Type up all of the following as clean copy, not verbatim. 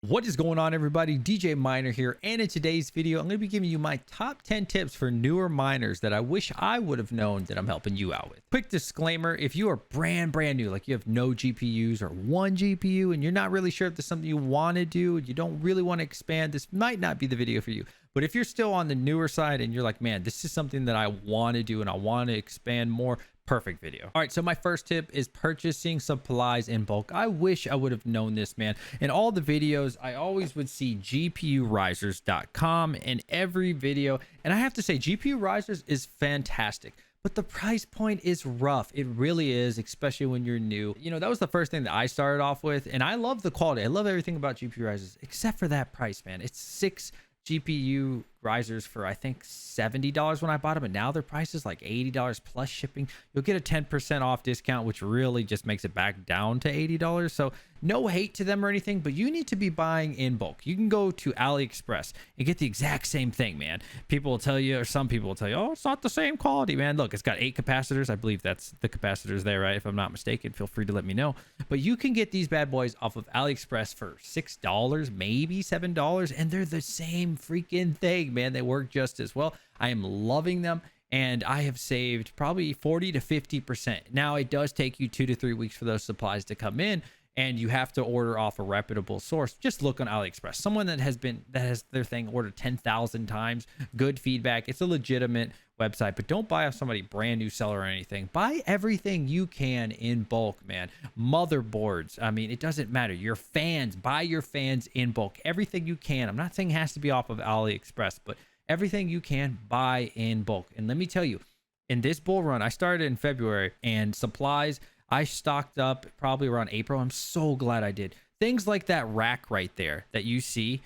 What is going on, everybody? DJ Miner here, and in today's video I'm going to be giving you my top 10 tips for newer miners that I wish I would have known that I'm helping you out with. Quick disclaimer: if you are brand new, like you have no GPUs or one GPU and you're not really sure if this is something you want to do and you don't really want to expand, this might not be the video for you. But if you're still on the newer side and you're like, man, this is something that I want to do and I want to expand more, perfect video. All right, so my first tip is purchasing supplies in bulk. I wish I would have known this, man. In all the videos, I always would see gpurisers.com in every video, and I have to say GPU Risers is fantastic, but the price point is rough. It really is, especially when you're new. You know, that was the first thing that I started off with, and I love the quality. I love everything about GPU Risers except for that price, man. It's 6 GPU risers for I think $70 when I bought them, and now their price is like $80 plus shipping. You'll get a 10% off discount, which really just makes it back down to $80. So no hate to them or anything, but you need to be buying in bulk. You can go to AliExpress and get the exact same thing, man. People will tell you, or some people will tell you, oh, it's not the same quality, man. Look, it's got 8 capacitors. I believe that's the capacitors there, right? If I'm not mistaken, feel free to let me know. But you can get these bad boys off of AliExpress for $6, maybe $7, and they're the same freaking thing, man. They work just as well. I am loving them, and I have saved probably 40 to 50%. Now, it does take you 2 to 3 weeks for those supplies to come in, and you have to order off a reputable source. Just look on AliExpress. Someone that has their thing ordered 10,000 times, good feedback. It's a legitimate website, but don't buy off somebody brand new seller or anything. Buy everything you can in bulk, man. Motherboards, I mean, it doesn't matter. Your fans, buy your fans in bulk. Everything you can. I'm not saying it has to be off of AliExpress, but everything you can, buy in bulk. And let me tell you, in this bull run, I started in February, and supplies I stocked up probably around April. I'm so glad I did. Things like that rack right there that you see.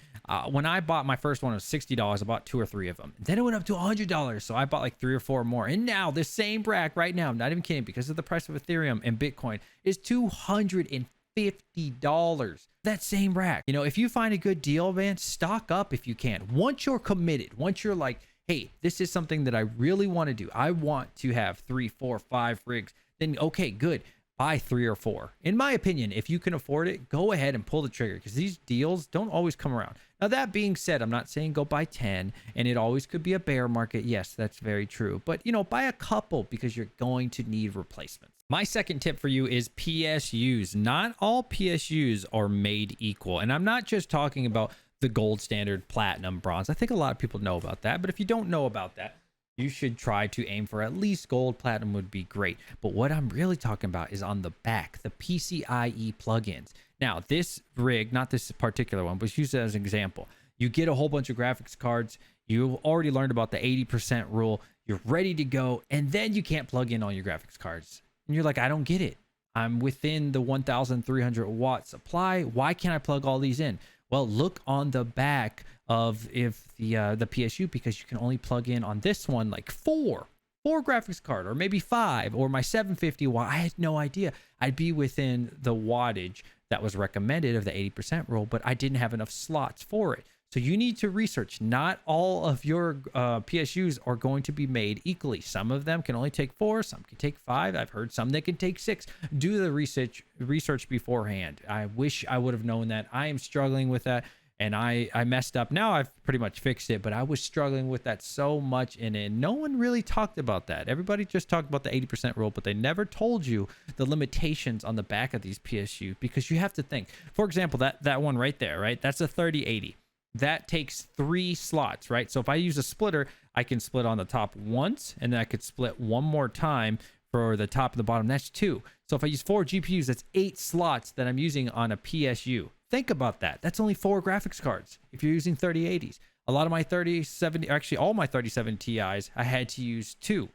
When I bought my first one, it was $60. I bought 2 or 3 of them. Then it went up to $100. So I bought like 3 or 4 more. And now this same rack right now, I'm not even kidding, because of the price of Ethereum and Bitcoin, is $250. That same rack. You know, if you find a good deal, man, stock up if you can. Once you're committed, once you're like, hey, this is something that I really want to do. I want to have 3, 4, 5 rigs. Then okay, good. Buy 3 or 4. In my opinion, if you can afford it, go ahead and pull the trigger, because these deals don't always come around. Now, that being said, I'm not saying go buy 10, and it always could be a bear market. Yes, that's very true. But, you know, buy a couple, because you're going to need replacements. My second tip for you is PSUs. Not all PSUs are made equal. And I'm not just talking about the gold standard, platinum, bronze. I think a lot of people know about that. But if you don't know about that, you should try to aim for at least gold. Platinum would be great. But what I'm really talking about is on the back, the PCIe plugins. Now, this rig, not this particular one, but use it as an example. You get a whole bunch of graphics cards. You've already learned about the 80% rule. You're ready to go. And then you can't plug in all your graphics cards. And you're like, I don't get it. I'm within the 1,300 watt supply. Why can't I plug all these in? Well, look on the back of the PSU, because you can only plug in on this one like 4 graphics card, or maybe 5, or my 750 watt. I had no idea. I'd be within the wattage that was recommended of the 80% rule, but I didn't have enough slots for it. So you need to research. Not all of your PSUs are going to be made equally. Some of them can only take 4, some can take 5. I've heard some that can take 6. Do the research beforehand. I wish I would have known that. I am struggling with that, and I messed up. Now I've pretty much fixed it, but I was struggling with that so much, and no one really talked about that. Everybody just talked about the 80% rule, but they never told you the limitations on the back of these PSU, because you have to think. For example, that one right there, right? That's a 3080. That takes 3 slots, right? So if I use a splitter, I can split on the top once, and then I could split one more time for the top and the bottom. That's 2. So if I use 4 GPUs, that's 8 slots that I'm using on a PSU. Think about that. That's only 4 graphics cards if you're using 3080s. A lot of my 3070, actually all my 3070 Ti's, I had to use 2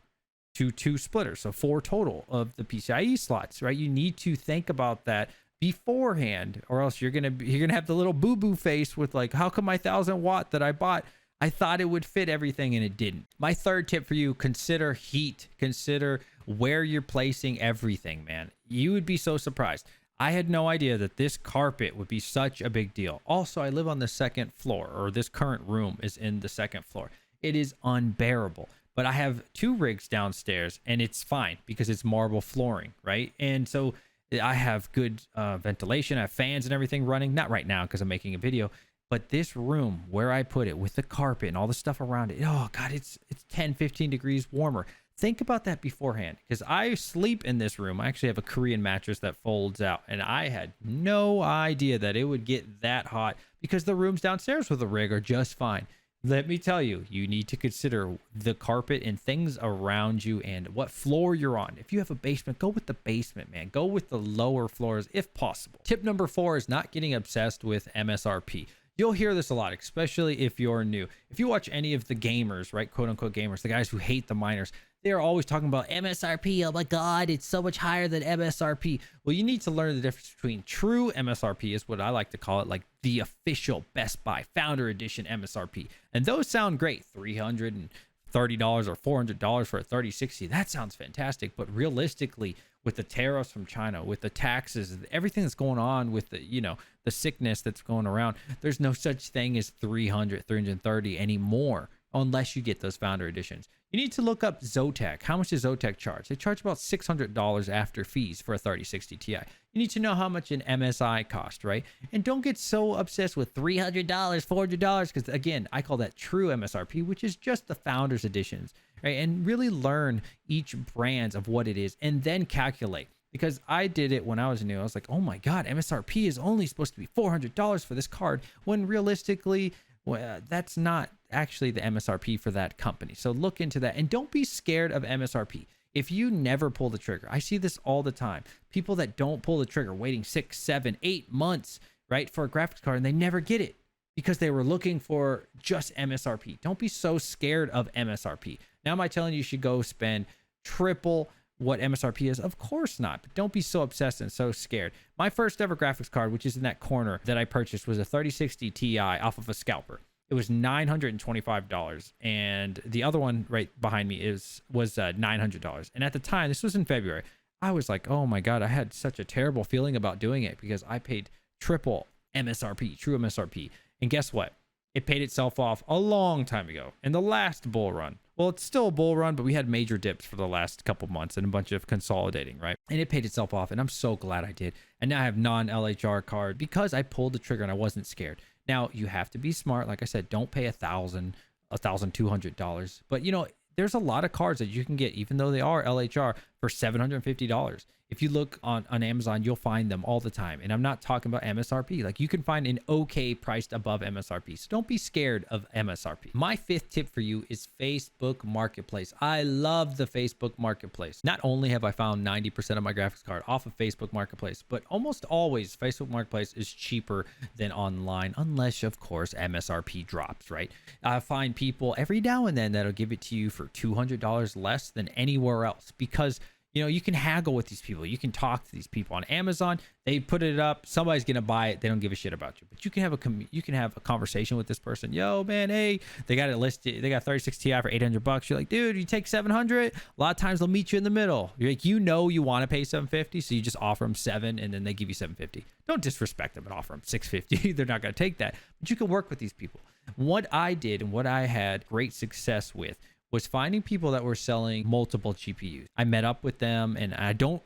splitters, so 4 total of the PCIe slots, right? You need to think about that beforehand, or else you're gonna have the little boo-boo face with like, how come my 1,000 watt that I bought, I thought it would fit everything and it didn't. My third tip for you: consider heat. Consider where you're placing everything, man. You would be so surprised. I had no idea that this carpet would be such a big deal. Also, I live on the 2nd floor, or this current room is in the 2nd floor. It is unbearable. But I have 2 rigs downstairs, and it's fine because it's marble flooring, right? And so I have good ventilation. I have fans and everything running. Not right now because I'm making a video. But this room where I put it with the carpet and all the stuff around it, oh God, it's 10, 15 degrees warmer. Think about that beforehand, because I sleep in this room. I actually have a Korean mattress that folds out, and I had no idea that it would get that hot because the rooms downstairs with the rig are just fine. Let me tell you, you need to consider the carpet and things around you and what floor you're on. If you have a basement, go with the basement, man. Go with the lower floors if possible. Tip number 4 is not getting obsessed with MSRP. You'll hear this a lot, especially if you're new. If you watch any of the gamers, right, quote unquote gamers, the guys who hate the miners, they're always talking about MSRP. Oh my God, it's so much higher than MSRP. Well, you need to learn the difference between true MSRP, is what I like to call it, like the official Best Buy Founder Edition MSRP. And those sound great, $330 or $400 for a 3060. That sounds fantastic. But realistically, with the tariffs from China, with the taxes, everything that's going on with the, the sickness that's going around, there's no such thing as 300, 330 anymore, unless you get those Founder Editions. You need to look up Zotac. How much does Zotac charge? They charge about $600 after fees for a 3060 Ti. You need to know how much an MSI cost, right? And don't get so obsessed with $300, $400, because again, I call that true MSRP, which is just the Founders Editions, right? And really learn each brand of what it is and then calculate. Because I did it when I was new. I was like, oh my God, MSRP is only supposed to be $400 for this card, when realistically, well, that's not actually the MSRP for that company. So look into that and don't be scared of MSRP. If you never pull the trigger, I see this all the time. People that don't pull the trigger, waiting 6, 7, 8 months, right, for a graphics card, and they never get it because they were looking for just MSRP. Don't be so scared of MSRP. Now, am I telling you should go spend triple what MSRP is? Of course not, but don't be so obsessed and so scared. My first ever graphics card, which is in that corner that I purchased, was a 3060 Ti off of a scalper. It was $925, and the other one right behind me was $900. And at the time, this was in February, I was like, oh my God, I had such a terrible feeling about doing it because I paid triple MSRP, true MSRP. And guess what? It paid itself off a long time ago in the last bull run. Well, it's still a bull run, but we had major dips for the last couple months and a bunch of consolidating, right? And it paid itself off, and I'm so glad I did. And now I have non-LHR card because I pulled the trigger and I wasn't scared. Now, you have to be smart. Like I said, don't pay $1,000, $1,200. But, there's a lot of cards that you can get, even though they are LHR, for $750. If you look on Amazon, you'll find them all the time. And I'm not talking about MSRP. Like, you can find an okay priced above MSRP. So don't be scared of MSRP. My 5th tip for you is Facebook Marketplace. I love the Facebook Marketplace. Not only have I found 90% of my graphics card off of Facebook Marketplace, but almost always Facebook Marketplace is cheaper than online, unless, of course, MSRP drops, right? I find people every now and then that'll give it to you for $200 less than anywhere else, because you can haggle with these people. You can talk to these people on Amazon. They put it up. Somebody's going to buy it. They don't give a shit about you. But you can have a conversation with this person. Yo, man, hey, they got it listed. They got 3060 Ti for $800. You're like, dude, you take 700. A lot of times they'll meet you in the middle. You're like, you want to pay 750, so you just offer them 7, and then they give you 750. Don't disrespect them and offer them 650. They're not going to take that. But you can work with these people. What I did and what I had great success with was finding people that were selling multiple GPUs. I met up with them, and I do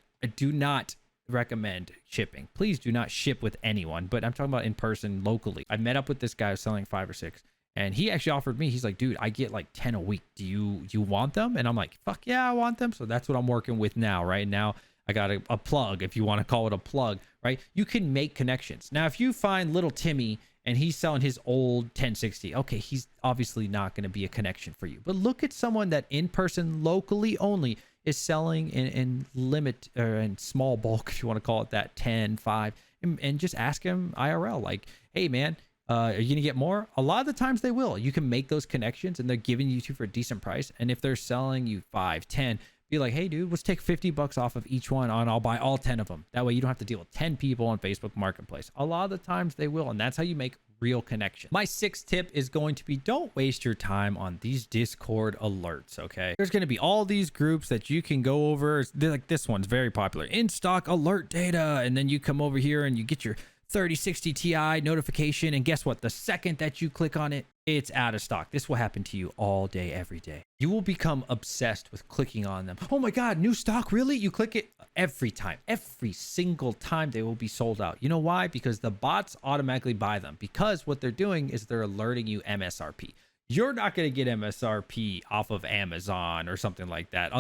not recommend shipping. Please do not ship with anyone, but I'm talking about in person locally. I met up with this guy who was selling 5 or 6, and he actually offered me, he's like, dude, I get like 10 a week. Do you want them? And I'm like, fuck yeah, I want them. So that's what I'm working with now, right? Now I got a plug, if you want to call it a plug, right? You can make connections. Now, if you find little Timmy and he's selling his old 1060, okay, he's obviously not going to be a connection for you. But look at someone that in person, locally only, is selling in limit or in small bulk, if you want to call it that, 10, 5, and just ask him IRL, like, hey man, are you gonna get more? A lot of the times they will. You can make those connections and they're giving you 2 for a decent price. And if they're selling you 5, 10, be like, hey dude, let's take $50 off of each one and I'll buy all 10 of them. That way you don't have to deal with 10 people on Facebook Marketplace. A lot of the times they will, and that's how you make real connection. My 6th tip is going to be, don't waste your time on these Discord alerts, okay? There's going to be all these groups that you can go over. They're like, this one's very popular, in stock alert data, and then you come over here and you get your 3060 Ti notification. And guess what? The second that you click on it, it's out of stock. This will happen to you all day, every day. You will become obsessed with clicking on them. Oh my God, new stock, really? You click it every time, every single time they will be sold out. You know why? Because the bots automatically buy them, because what they're doing is they're alerting you MSRP. You're not going to get MSRP off of Amazon or something like that.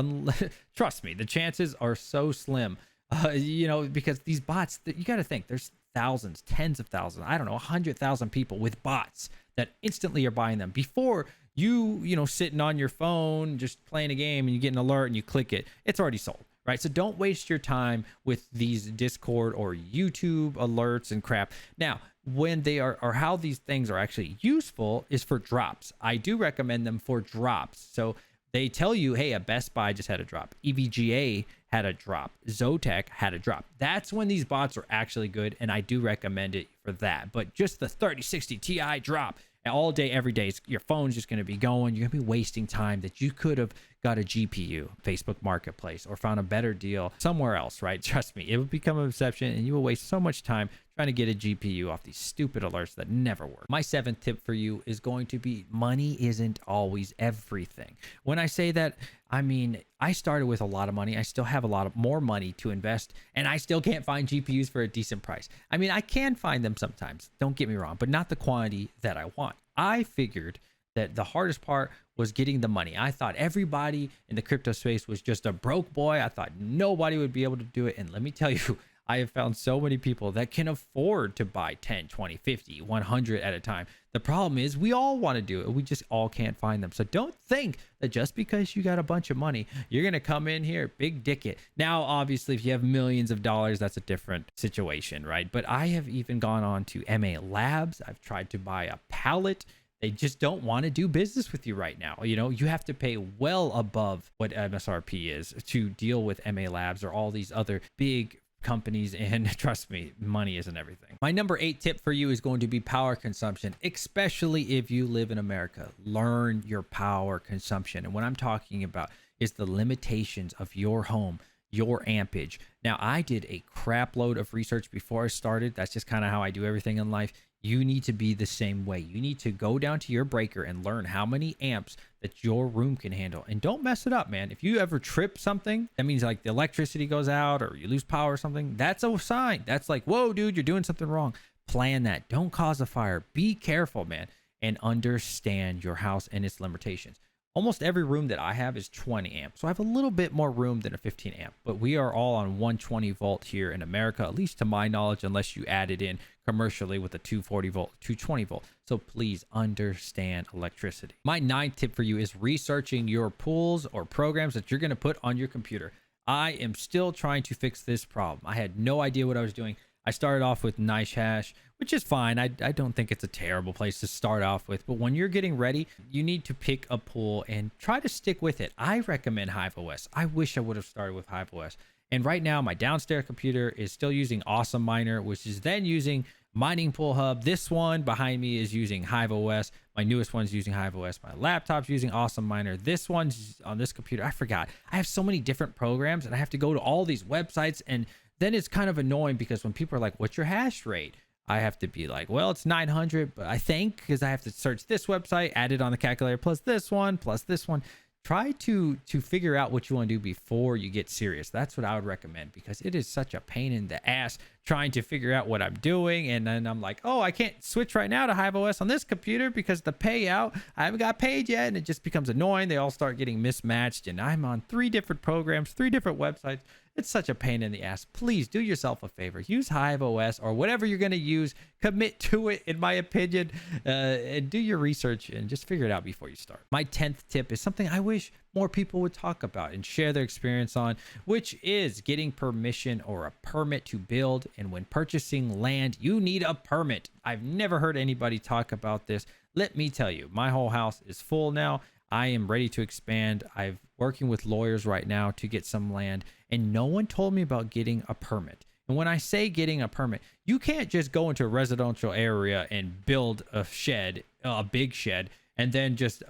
Trust me, the chances are so slim, because these bots, you got to think there's thousands, tens of thousands, I don't know, 100,000 people with bots that instantly are buying them before sitting on your phone, just playing a game and you get an alert and you click it. It's already sold, right? So don't waste your time with these Discord or YouTube alerts and crap. Now, when they are, or how these things are actually useful is for drops. I do recommend them for drops. So they tell you, hey, a Best Buy just had a drop. EVGA had a drop. Zotac had a drop. That's when these bots are actually good, and I do recommend it for that. But just the 3060 Ti drop all day, every day, your phone's just going to be going. You're going to be wasting time that you could have got a GPU, Facebook Marketplace, or found a better deal somewhere else, right? Trust me, it will become an obsession, and you will waste so much time trying to get a GPU off these stupid alerts that never work. My 7th tip for you is going to be money isn't always everything. When I say that, I mean, I started with a lot of money. I still have a lot of more money to invest, and I still can't find GPUs for a decent price. I mean, I can find them sometimes, don't get me wrong, but not the quantity that I want. I figured that the hardest part was getting the money. I thought everybody in the crypto space was just a broke boy. I thought nobody would be able to do it. And let me tell you, I have found so many people that can afford to buy 10, 20, 50, 100 at a time. The problem is we all want to do it. We just all can't find them. So don't think that just because you got a bunch of money, you're going to come in here, big dick it. Now, obviously, if you have millions of dollars, that's a different situation, right? But I have even gone on to MA Labs. I've tried to buy a pallet. They just don't want to do business with you right now. You have to pay well above what MSRP is to deal with MA Labs or all these other big companies, and trust me, money isn't everything. My number 8 tip for you is going to be power consumption, especially if you live in America. Learn your power consumption. And what I'm talking about is the limitations of your home, your ampage. Now, I did a crap load of research before I started. That's just kind of how I do everything in life. You need to be the same way. You need to go down to your breaker and learn how many amps that your room can handle. And don't mess it up, man. If you ever trip something, that means like the electricity goes out or you lose power or something. That's a sign. That's like, whoa, dude, you're doing something wrong. Plan that. Don't cause a fire. Be careful, man, and understand your house and its limitations. Almost every room that I have is 20 amps. So I have a little bit more room than a 15 amp, but we are all on 120 volt here in America, at least to my knowledge, unless you add it in commercially with a 240 volt, 220 volt. So please understand electricity. My 9th tip for you is researching your pools or programs that you're going to put on your computer. I am still trying to fix this problem. I had no idea what I was doing. I started off with NiceHash, which is fine. I don't think it's a terrible place to start off with. But when you're getting ready, you need to pick a pool and try to stick with it. I recommend HiveOS. I wish I would have started with HiveOS. And right now, my downstairs computer is still using Awesome Miner, which is then using Mining Pool Hub. This one behind me is using HiveOS. My newest one's using HiveOS. My laptop's using Awesome Miner. This one's on this computer. I forgot. I have so many different programs, and I have to go to all these websites, and then it's kind of annoying because when people are like, what's your hash rate? I have to be like, well, it's 900, but I think because I have to search this website, add it on the calculator, plus this one, plus this one. Try to figure out what you want to do before you get serious. That's what I would recommend, because it is such a pain in the ass trying to figure out what I'm doing. And then I'm like, oh, I can't switch right now to HiveOS on this computer because the payout, I haven't got paid yet. And it just becomes annoying. They all start getting mismatched. And I'm on 3 different programs, 3 different websites. It's such a pain in the ass. Please do yourself a favor. Use HiveOS or whatever you're going to use. Commit to it, in my opinion, and do your research and just figure it out before you start. My 10th tip is something I wish more people would talk about and share their experience on, which is getting permission or a permit to build. And when purchasing land, you need a permit. I've never heard anybody talk about this. Let me tell you, my whole house is full now. I am ready to expand. I'm working with lawyers right now to get some land, and no one told me about getting a permit. And when I say getting a permit, you can't just go into a residential area and build a shed, a big shed, and then just,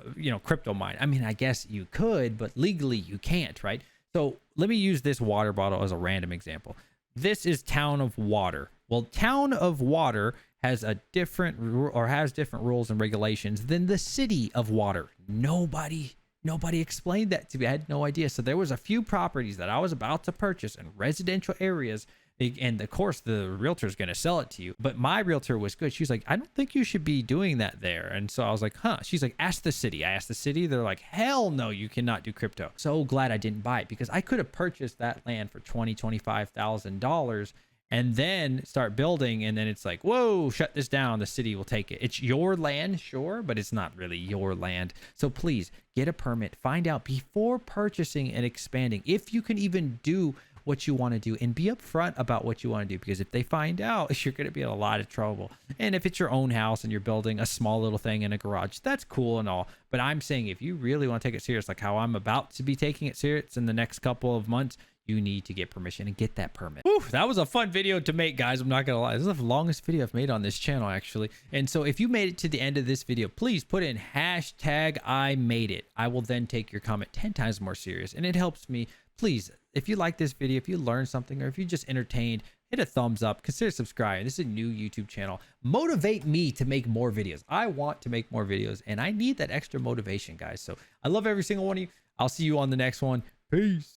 crypto mine. I mean, I guess you could, but legally you can't, right? So let me use this water bottle as a random example. This is Town of Water. Well, Town of Water has a different has different rules and regulations than the City of Water. Nobody explained that to me. I had no idea. So there was a few properties that I was about to purchase in residential areas, and of course the realtor is going to sell it to you, but my realtor was good. She was like, I don't think you should be doing that there. And so I was like, huh. She's like, ask the city. I asked the city. They're like, hell no, you cannot do crypto. So glad I didn't buy it, because I could have purchased that land for $25,000 and then start building, and then it's like, whoa, shut this down, the city will take it. It's your land, sure, but it's not really your land. So please get a permit, find out before purchasing and expanding if you can even do what you want to do, and be upfront about what you want to do, because if they find out, you're going to be in a lot of trouble. And if it's your own house and you're building a small little thing in a garage, that's cool and all, but I'm saying if you really want to take it serious, like how I'm about to be taking it serious in the next couple of months, you need to get permission and get that permit. Whew, that was a fun video to make, guys. I'm not gonna lie. This is the longest video I've made on this channel, actually. And so if you made it to the end of this video, please put in hashtag I made it. I will then take your comment 10 times more serious, and it helps me. Please, if you like this video, if you learned something, or if you just entertained, hit a thumbs up, consider subscribing. This is a new YouTube channel. Motivate me to make more videos. I want to make more videos, and I need that extra motivation, guys. So I love every single one of you. I'll see you on the next one. Peace.